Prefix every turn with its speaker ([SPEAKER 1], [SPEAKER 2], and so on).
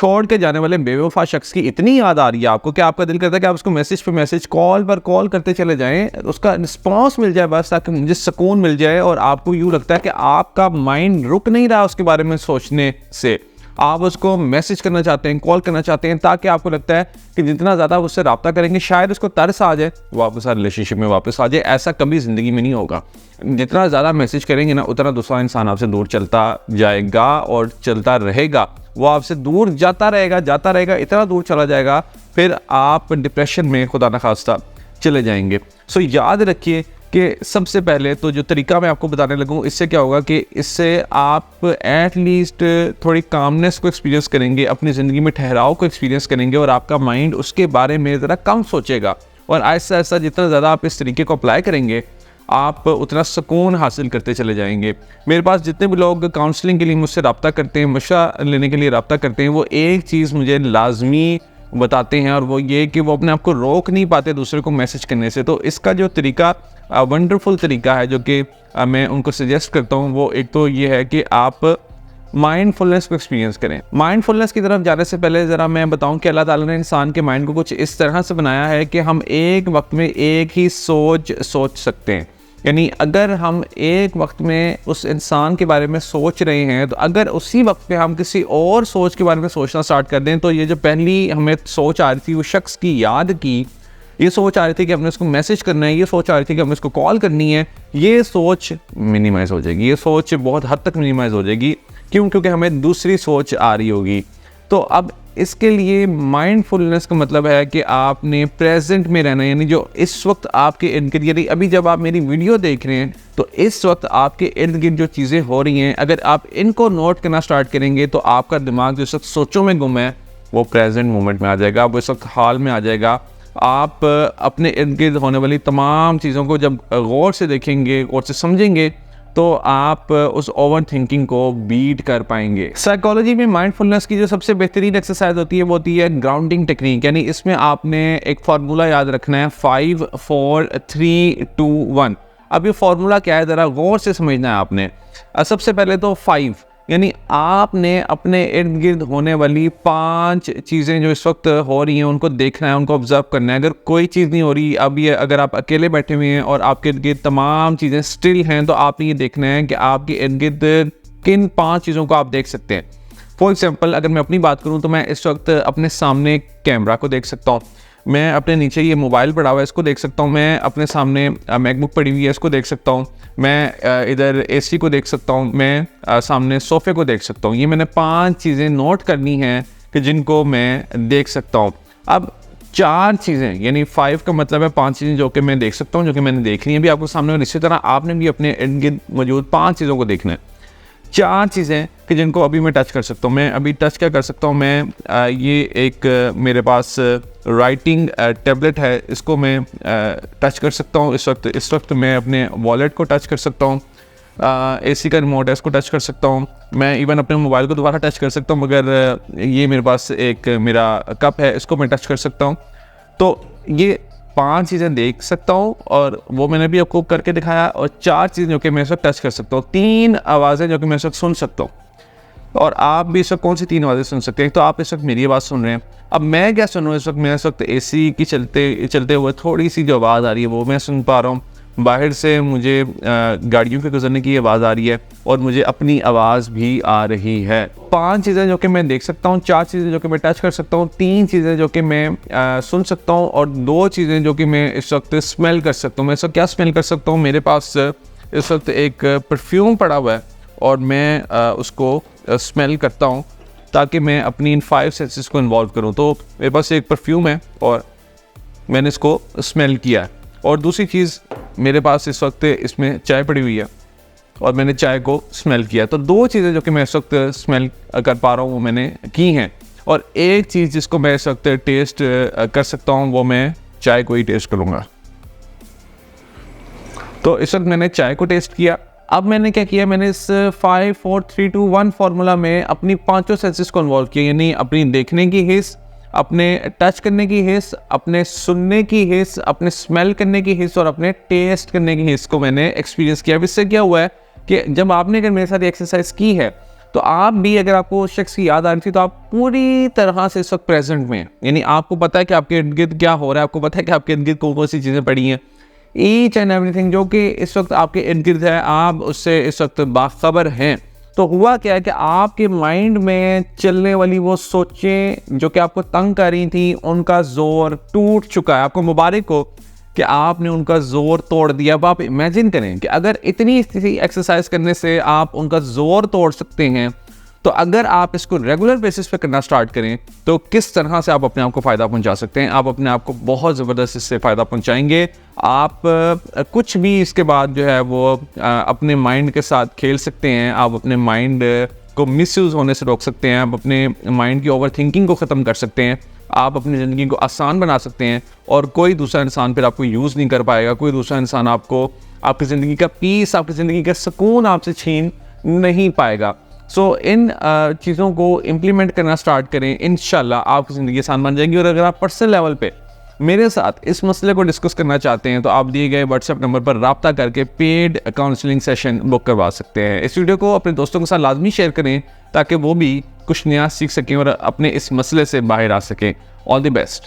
[SPEAKER 1] छोड़ के जाने वाले बेवफा शख्स की इतनी याद आ रही है आपको कि आपका दिल करता है कि आप उसको मैसेज पे मैसेज, कॉल पर कॉल करते चले जाएं, उसका रिस्पॉन्स मिल जाए बस, ताकि मुझे सुकून मिल जाए। और आपको यूँ लगता है कि आपका माइंड रुक नहीं रहा उसके बारे में सोचने से, आप उसको मैसेज करना चाहते हैं, कॉल करना चाहते हैं, ताकि आपको लगता है कि जितना ज़्यादा आप उससे रब्ता करेंगे शायद उसको तरस आ जाए, वो आपके साथ रिलेशनशिप में वापस आ जाए। ऐसा कभी ज़िंदगी में नहीं होगा। जितना ज़्यादा मैसेज करेंगे ना, उतना दूसरा इंसान आपसे दूर चलता जाएगा और चलता रहेगा। वो आपसे दूर जाता रहेगा, इतना दूर चला जाएगा, फिर आप डिप्रेशन में खुदा न खास्ता चले जाएंगे। सो याद रखिए कि सबसे पहले तो जो तरीका मैं आपको बताने लगूँ, इससे क्या होगा कि इससे आप एटलीस्ट थोड़ी कामनेस को एक्सपीरियंस करेंगे, अपनी ज़िंदगी में ठहराव को एक्सपीरियंस करेंगे, और आपका माइंड उसके बारे में ज़रा कम सोचेगा। और ऐसा ऐसा जितना ज़्यादा आप इस तरीके को अप्लाई करेंगे, आप उतना सुकून हासिल करते चले जाएंगे। मेरे पास जितने भी लोग काउंसलिंग के लिए मुझसे रब्ता करते हैं, मशवरा लेने के लिए रब्ता करते हैं, वो एक चीज़ मुझे लाजमी बताते हैं, और वो ये कि वो अपने आप को रोक नहीं पाते दूसरे को मैसेज करने से। तो इसका जो तरीका वंडरफुल तरीका है जो कि मैं उनको सजेस्ट करता हूँ, वो एक तो ये है कि आप माइंडफुलनेस को एक्सपीरियंस करें। माइंडफुलनेस की तरफ जाने से पहले ज़रा मैं बताऊं कि अल्लाह ताला ने इंसान के माइंड को कुछ इस तरह से बनाया है कि हम एक वक्त में एक ही सोच सकते हैं। यानी अगर हम एक वक्त में उस इंसान के बारे में सोच रहे हैं, तो अगर उसी वक्त पे हम किसी और सोच के बारे में सोचना स्टार्ट कर दें, तो ये जो पहली हमें सोच आ रही थी, वो शख्स की याद की, ये सोच आ रही थी कि हमने उसको मैसेज करना है, ये सोच आ रही थी कि हमने उसको कॉल करनी है, ये सोच मिनिमाइज़ हो जाएगी। ये सोच बहुत हद तक मिनिमाइज़ हो जाएगी। क्यों? क्योंकि हमें दूसरी सोच आ रही होगी। तो अब इसके लिए माइंडफुलनेस का मतलब है कि आपने प्रेजेंट में रहना, यानी जो इस वक्त आपके इर्द गिर्द, यानी अभी जब आप मेरी वीडियो देख रहे हैं, तो इस वक्त आपके इर्द गिर्द जो चीज़ें हो रही हैं, अगर आप इनको नोट करना स्टार्ट करेंगे, तो आपका दिमाग जो इस वक्त सोचों में गुम है, वो प्रेजेंट मोमेंट में आ जाएगा, वो इस वक्त हाल में आ जाएगा। आप अपने इर्द गिर्द होने वाली तमाम चीज़ों को जब गौर से देखेंगे, गौर से समझेंगे, तो आप उस ओवर थिंकिंग को बीट कर पाएंगे। साइकोलॉजी में माइंडफुलनेस की जो सबसे बेहतरीन एक्सरसाइज होती है, वो होती है ग्राउंडिंग टेक्निक। यानी इसमें आपने एक फार्मूला याद रखना है, 5 4 3 2 1। अब ये फार्मूला क्या है, ज़रा गौर से समझना है आपने। सबसे पहले तो 5, यानी आपने अपने इर्द गिर्द होने वाली 5 चीज़ें जो इस वक्त हो रही हैं, उनको देखना है, उनको ऑब्जर्व करना है। अगर कोई चीज़ नहीं हो रही, अब ये अगर आप अकेले बैठे हुए हैं और आपके इर्द गिर्द तमाम चीज़ें स्टिल हैं, तो आपने ये देखना है कि आपके इर्द गिर्द किन 5 चीज़ों को आप देख सकते हैं। फॉर एग्जाम्पल, अगर मैं अपनी बात करूँ, तो मैं इस वक्त अपने सामने कैमरा को देख सकता हूँ, मैं अपने नीचे ये मोबाइल पड़ा हुआ है, इसको देख सकता हूँ, मैं अपने सामने मैकबुक पड़ी हुई है, इसको देख सकता हूँ, मैं इधर एसी को देख सकता हूँ, मैं सामने सोफ़े को देख सकता हूँ। ये मैंने 5 चीज़ें नोट करनी हैं कि जिनको मैं देख सकता हूँ। अब 4 चीज़ें, यानी 5 का मतलब है 5 चीज़ें जो कि मैं देख सकता हूँ, जो कि मैंने देखनी है भी आपको सामने, और इसी तरह आपने भी अपने इर्द गिर्द मौजूद 5 चीज़ों को देखना है। 4 चीज़ें कि जिनको अभी मैं टच कर सकता हूँ। मैं अभी टच क्या कर सकता हूँ, मैं ये एक मेरे पास राइटिंग टैबलेट है, इसको मैं टच कर सकता हूँ इस वक्त मैं अपने वॉलेट को टच कर सकता हूँ, एसी का रिमोट है, इसको टच कर सकता हूँ, मैं इवन अपने मोबाइल को दोबारा टच कर सकता हूँ, मगर ये मेरे पास एक मेरा कप है, इसको मैं टच कर सकता हूँ। तो ये 5 चीज़ें देख सकता हूँ, और वो मैंने भी आपको करके दिखाया, और 4 चीज़ें जो कि मैं इस वक्त टच कर सकता हूँ, 3 आवाज़ें जो कि मैं इस वक्त सुन सकता हूँ। और आप भी इस वक्त कौन सी 3 आवाज़ें सुन सकते हैं? तो आप इस वक्त मेरी आवाज़ सुन रहे हैं। अब मैं क्या सुन रहा हूँ इस वक्त? मैं इस वक्त एसी की चलते हुए थोड़ी सी जो आवाज़ आ रही है, वो मैं सुन पा रहा हूँ। बाहर से मुझे गाड़ियों के गुजरने की आवाज़ आ रही है, और मुझे अपनी आवाज़ भी आ रही है। 5 चीज़ें जो कि मैं देख सकता हूँ, 4 चीज़ें जो कि मैं टच कर सकता हूँ, 3 चीज़ें जो कि मैं सुन सकता हूँ, और 2 चीज़ें जो कि मैं इस वक्त स्मेल कर सकता हूँ। मैं इस वक्त क्या स्मेल कर सकता हूँ? मेरे पास इस वक्त एक परफ्यूम पड़ा हुआ है, और मैं उसको स्मेल करता हूँ, ताकि मैं अपनी इन 5 सेंसेस को इन्वॉल्व करूँ। तो मेरे पास एक परफ्यूम है, और मैंने इसको स्मेल किया है। और दूसरी चीज़, मेरे पास इस वक्त इसमें चाय पड़ी हुई है, और मैंने चाय को स्मेल किया। तो 2 चीज़ें जो कि मैं इस वक्त स्मेल कर पा रहा हूँ, वो मैंने की हैं। और एक चीज़ जिसको मैं इस वक्त टेस्ट कर सकता हूँ, वो मैं चाय को ही टेस्ट करूँगा। तो इस वक्त मैंने चाय को टेस्ट किया। अब मैंने क्या किया, मैंने इस 5 4 3 2 1 फार्मूला में अपनी 5 सेंसेस को इन्वॉल्व किया, यानी अपनी देखने की हिस्स, अपने टच करने की हिस्स, अपने सुनने की हिस्स, अपने स्मेल करने की हिस्स, और अपने टेस्ट करने की हिस्स को मैंने एक्सपीरियंस किया। इससे क्या हुआ है कि जब आपने अगर मेरे साथ एक्सरसाइज की है, तो आप भी अगर आपको उस शख्स की याद आ रही थी तो आप पूरी तरह से इस वक्त प्रेजेंट में, यानी आपको पता है कि आपके इर्द गिर्द क्या हो रहा है, आपको पता है कि आपके इर्द गिर्द कौन कौन सी चीज़ें पड़ी हैं, ईच एंड एवरीथिंग जो कि इस वक्त आपके इर्द गिर्द है, आप उससे इस वक्त बाखबर हैं। तो हुआ क्या है कि आपके माइंड में चलने वाली वो सोचें जो कि आपको तंग कर रही थी, उनका जोर टूट चुका है। आपको मुबारक हो कि आपने उनका जोर तोड़ दिया। अब आप इमेजिन करें कि अगर इतनी सी एक्सरसाइज करने से आप उनका जोर तोड़ सकते हैं, तो अगर आप इसको रेगुलर बेसिस पे करना स्टार्ट करें तो किस तरह से आप अपने आप को फ़ायदा पहुंचा सकते हैं। आप अपने आप को बहुत ज़बरदस्त इससे फ़ायदा पहुंचाएंगे। आप कुछ भी इसके बाद जो है वो अपने माइंड के साथ खेल सकते हैं। आप अपने माइंड को मिसयूज़ होने से रोक सकते हैं। आप अपने माइंड की ओवर थिंकिंग को ख़त्म कर सकते हैं। आप अपनी ज़िंदगी को आसान बना सकते हैं और कोई दूसरा इंसान फिर आपको यूज़ नहीं कर पाएगा। कोई दूसरा इंसान आपको आपकी ज़िंदगी का पीस, आपकी ज़िंदगी का सुकून आपसे छीन नहीं पाएगा। सो इन चीज़ों को इम्प्लीमेंट करना स्टार्ट करें, इंशाल्लाह आपकी ज़िंदगी आसान बन जाएगी। और अगर आप पर्सनल लेवल पे मेरे साथ इस मसले को डिस्कस करना चाहते हैं तो आप दिए गए व्हाट्सएप नंबर पर रब्ता करके पेड काउंसलिंग सेशन बुक करवा सकते हैं। इस वीडियो को अपने दोस्तों के साथ लाजमी शेयर करें ताकि वो भी कुछ नया सीख सकें और अपने इस मसले से बाहर आ सकें। All the best.